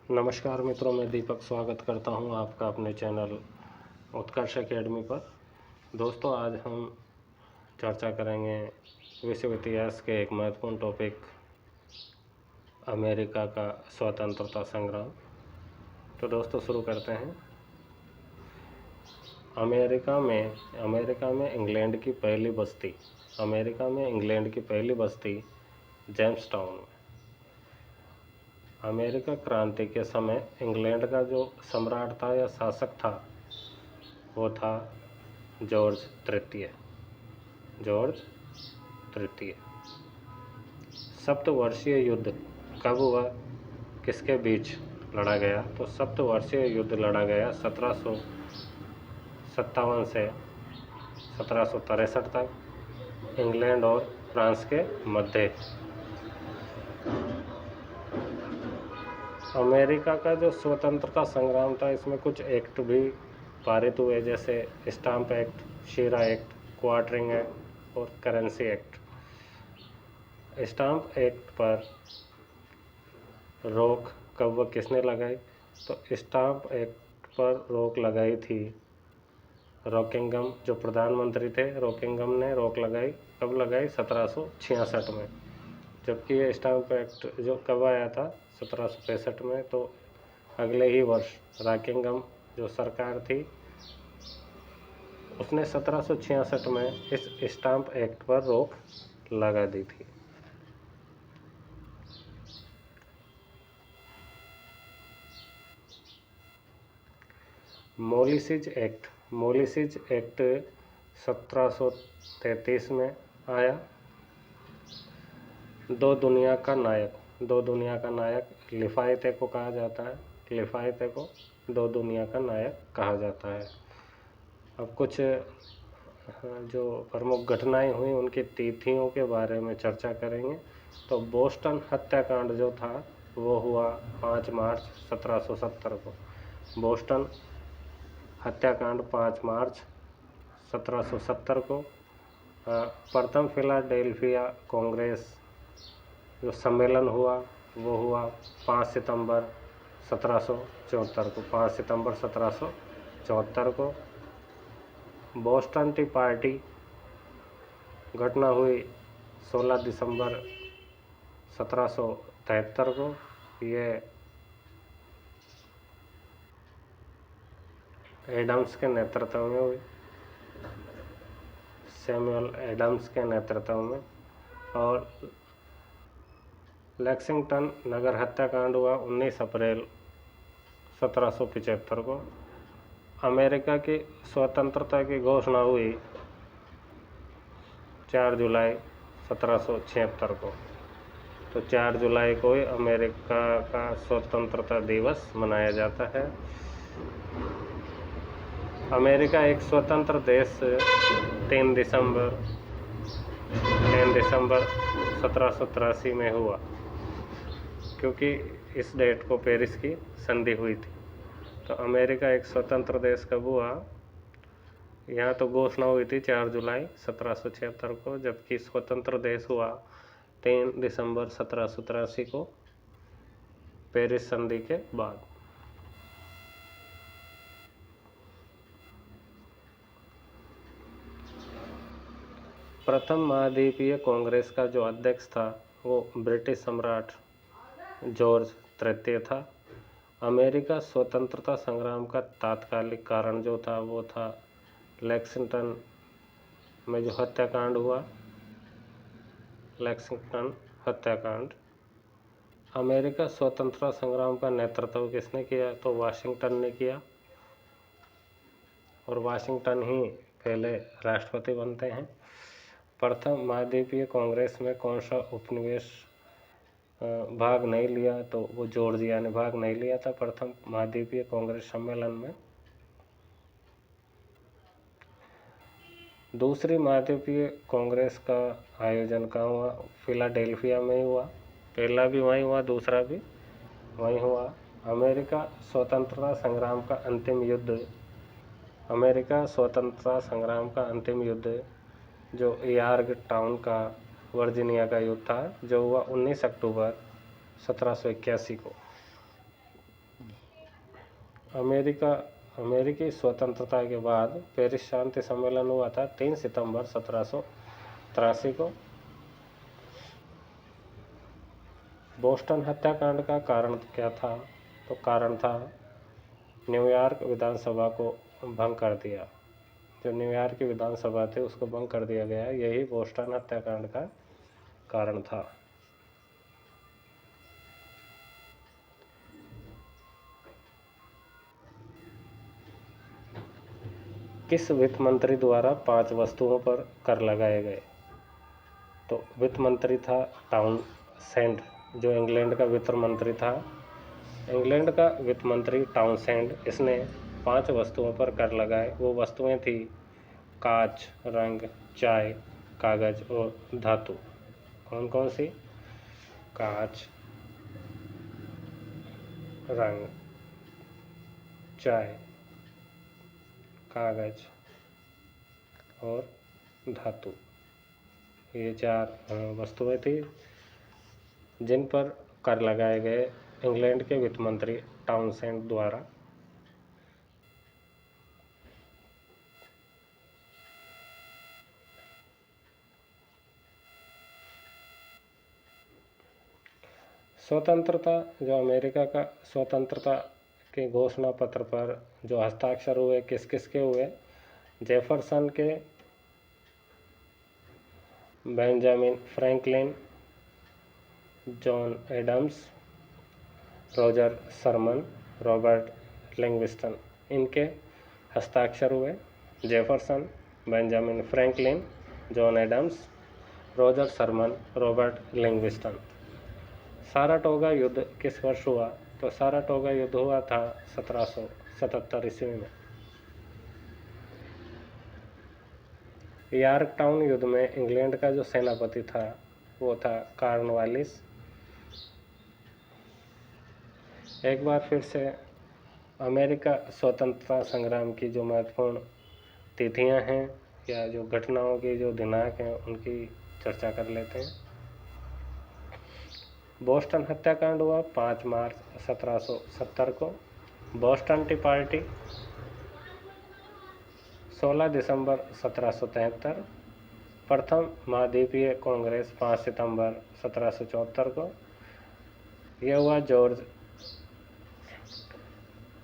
नमस्कार मित्रों, मैं दीपक स्वागत करता हूं आपका अपने चैनल उत्कर्ष एकेडमी पर। दोस्तों, आज हम चर्चा करेंगे विश्व इतिहास के एक महत्वपूर्ण टॉपिक अमेरिका का स्वतंत्रता संग्राम। तो दोस्तों शुरू करते हैं। अमेरिका में इंग्लैंड की पहली बस्ती जेम्स टाउन में। अमेरिका क्रांति के समय इंग्लैंड का जो सम्राट था या शासक था वो था जॉर्ज तृतीय। सप्तवर्षीय युद्ध कब हुआ, किसके बीच लड़ा गया? तो सप्तवर्षीय युद्ध लड़ा गया 1757 से 1763 तक इंग्लैंड और फ्रांस के मध्य। अमेरिका का जो स्वतंत्रता संग्राम था, इसमें कुछ एक्ट भी पारित हुए, जैसे स्टाम्प एक्ट, शीरा एक्ट, क्वार्टरिंग एक्ट और करेंसी एक्ट। स्टाम्प एक्ट पर रोक कब व किसने लगाई? तो स्टाम्प एक्ट पर रोक लगाई थी रॉकिंगम, जो प्रधानमंत्री थे रॉकिंगम ने रोक लगाई। कब लगाई? 1766 में। जबकि ये स्टाम्प एक्ट जो कब आया था 1765 में, तो अगले ही वर्ष रॉकिंगम जो सरकार थी उसने 1766 में इस स्टाम्प एक्ट पर रोक लगा दी थी। मॉलिसीज एक्ट 1733 में आया। दो दुनिया का नायक लिफायते को कहा जाता है। लिफायते को दो दुनिया का नायक कहा जाता है। अब कुछ जो प्रमुख घटनाएं हुई उनकी तिथियों के बारे में चर्चा करेंगे। तो बोस्टन हत्याकांड जो था वो हुआ 5 मार्च 1770 को। बोस्टन हत्याकांड 5 मार्च 1770 को। प्रथम फिलाडेल्फिया कांग्रेस जो सम्मेलन हुआ वो हुआ 5 सितंबर 1774 को। 5 सितंबर 1774 को। बोस्टन टी पार्टी घटना हुई 16 दिसंबर 1773 को। ये एडम्स के नेतृत्व में हुई, सैमुअल एडम्स के नेतृत्व में। और लेक्सिंगटन नगर हत्याकांड हुआ 19 अप्रैल 1775 को। अमेरिका की स्वतंत्रता की घोषणा हुई 4 जुलाई 1776 को। तो 4 जुलाई को ही अमेरिका का स्वतंत्रता दिवस मनाया जाता है। अमेरिका एक स्वतंत्र देश 3 दिसंबर 1783 में हुआ, क्योंकि इस डेट को पेरिस की संधि हुई थी। तो अमेरिका एक स्वतंत्र देश कब हुआ? यहाँ तो घोषणा हुई थी 4 जुलाई 1776 को, जबकि स्वतंत्र देश हुआ 3 दिसंबर 1783 को, पेरिस संधि के बाद। प्रथम महाद्वीपीय कांग्रेस का जो अध्यक्ष था वो ब्रिटिश सम्राट जॉर्ज तृतीय था। अमेरिका स्वतंत्रता संग्राम का तात्कालिक कारण जो था वो था लेक्सिंगटन में जो हत्याकांड हुआ, लेक्सिंगटन हत्याकांड। अमेरिका स्वतंत्रता संग्राम का नेतृत्व किसने किया? तो वाशिंगटन ने किया, और वाशिंगटन ही पहले राष्ट्रपति बनते हैं। प्रथम महाद्वीपीय कांग्रेस में कौन सा उपनिवेश भाग नहीं लिया? तो वो जॉर्जिया ने भाग नहीं लिया था प्रथम महाद्वीपीय कांग्रेस सम्मेलन में। दूसरी महाद्वीपीय कांग्रेस का आयोजन कहाँ हुआ? फिलाडेल्फिया में ही हुआ। पहला भी वहीं हुआ, दूसरा भी वहीं हुआ। अमेरिका स्वतंत्रता संग्राम का अंतिम युद्ध जो यॉर्क टाउन का वर्जीनिया का युद्ध था, जो हुआ 19 अक्टूबर 1781 को। अमेरिका अमेरिकी स्वतंत्रता के बाद पेरिस शांति सम्मेलन हुआ था 3 सितंबर 1783 को। बोस्टन हत्याकांड का कारण क्या था? तो कारण था न्यूयॉर्क विधानसभा को भंग कर दिया। जो न्यूयॉर्क की विधानसभा थी उसको भंग कर दिया गया, यही बोस्टन हत्याकांड का कारण था। किस वित्त मंत्री द्वारा 5 वस्तुओं पर कर लगाए गए? तो वित्त मंत्री था टाउनसेंड, जो इंग्लैंड का वित्त मंत्री था। इंग्लैंड का वित्त मंत्री टाउनसेंड, इसने 5 वस्तुओं पर कर लगाए। वो वस्तुएं थी कांच, रंग, चाय, कागज और धातु। कौन कौन सी? कांच, रंग, चाय, कागज और धातु। ये 4 वस्तुएं थी जिन पर कर लगाए गए इंग्लैंड के वित्त मंत्री टाउनसेंड द्वारा। स्वतंत्रता, जो अमेरिका का स्वतंत्रता के घोषणा पत्र पर जो हस्ताक्षर हुए, किस किस के हुए? जेफरसन के, Benjamin Franklin, John Adams, Roger Sherman, Robert Livingston, इनके हस्ताक्षर हुए। Jefferson, Benjamin Franklin, John Adams, Roger Sherman, Robert Livingston. Saratoga युद्ध किस वर्ष हुआ? तो साराटोगा युद्ध हुआ था 1777 ईस्वी में। यॉर्कटाउन युद्ध में इंग्लैंड का जो सेनापति था वो था कॉर्नवालिस। एक बार फिर से अमेरिका स्वतंत्रता संग्राम की जो महत्वपूर्ण तिथियां हैं या जो घटनाओं की जो दिनांक हैं उनकी चर्चा कर लेते हैं। बोस्टन हत्याकांड हुआ 5 मार्च 1770 को। बोस्टन टी पार्टी 16 दिसंबर 1773। प्रथम महाद्वीपीय कांग्रेस 5 सितंबर 1774 को। यह हुआ जॉर्ज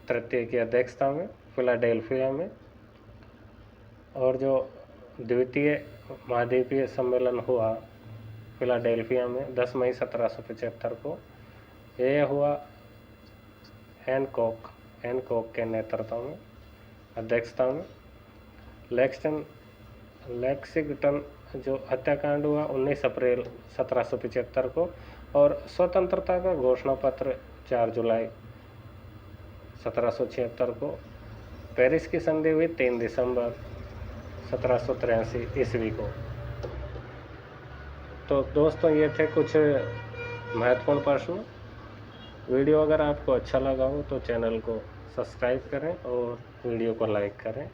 तृतीय की अध्यक्षता में फिलाडेल्फिया में। और जो द्वितीय महाद्वीपीय सम्मेलन हुआ फिलाडेल्फिया में 10 मई 1775 को, यह हुआ हैनकॉक के नेतृत्व में, अध्यक्षता में। लेक्सिंगटन जो हत्याकांड हुआ 19 अप्रैल 1775 को। और स्वतंत्रता का घोषणा पत्र 4 जुलाई 1776 को। पेरिस की संधि हुई 3 दिसंबर 1783 ईस्वी को। तो दोस्तों, ये थे कुछ महत्वपूर्ण प्रश्न। वीडियो अगर आपको अच्छा लगा हो तो चैनल को सब्सक्राइब करें और वीडियो को लाइक करें।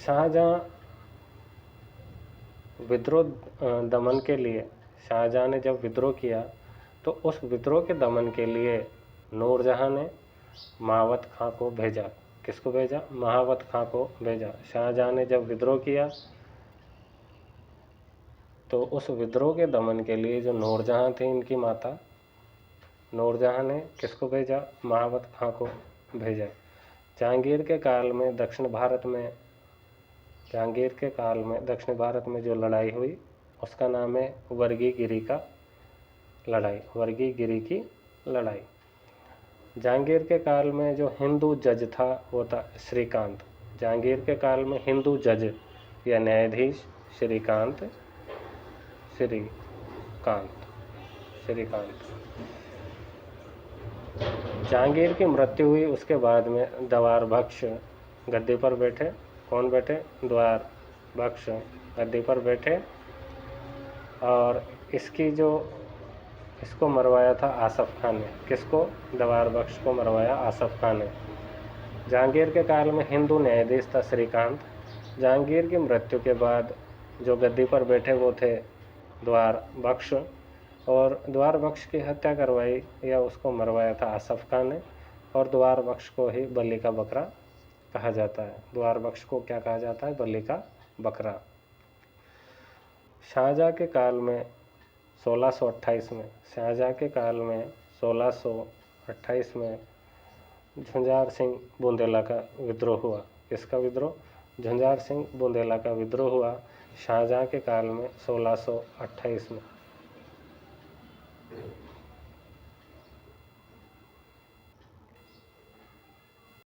शाहजहां विद्रोह दमन के लिए, शाहजहां ने जब विद्रोह किया तो उस विद्रोह के दमन के लिए नूरजहां ने महावत खां को भेजा। किसको भेजा? महावत खां को भेजा। शाहजहां ने जब विद्रोह किया तो उस विद्रोह के दमन के लिए जो नूरजहां थी, इनकी माता, नूरजहां ने किसको भेजा? महावत खां को भेजा। जहांगीर के काल में दक्षिण भारत में जो लड़ाई हुई उसका नाम है वर्गीगिरी का लड़ाई, वर्गीगिरी की लड़ाई। जहांगीर के काल में जो हिंदू जज था वो था श्रीकांत। जहांगीर के काल में हिंदू जज या न्यायाधीश श्रीकांत। जहांगीर की मृत्यु हुई, उसके बाद में द्वार बख्श गद्दी पर बैठे। कौन बैठे? द्वार बख्श गद्दी पर बैठे। और इसको मरवाया था आसफ खान ने। किसको? द्वार बख्श को मरवाया आसफ खान ने। जहांगीर के काल में हिंदू न्यायाधीश था श्रीकांत। जहांगीर की मृत्यु के बाद जो गद्दी पर बैठे वो थे द्वार बख्श, और द्वार बख्श की हत्या करवाई या उसको मरवाया था आसफ खान ने, और द्वार बख्श को ही बलि का बकरा कहा जाता है। द्वार बख्श को क्या कहा जाता है? बलि का बकरा। शाहजहाँ के काल में 1628 में, शाहजहाँ के काल में 1628 में झुंझार सिंह बुंदेला का विद्रोह हुआ। किसका विद्रोह? झुंझार सिंह बुंदेला का विद्रोह हुआ शाहजहाँ के काल में 1628 में।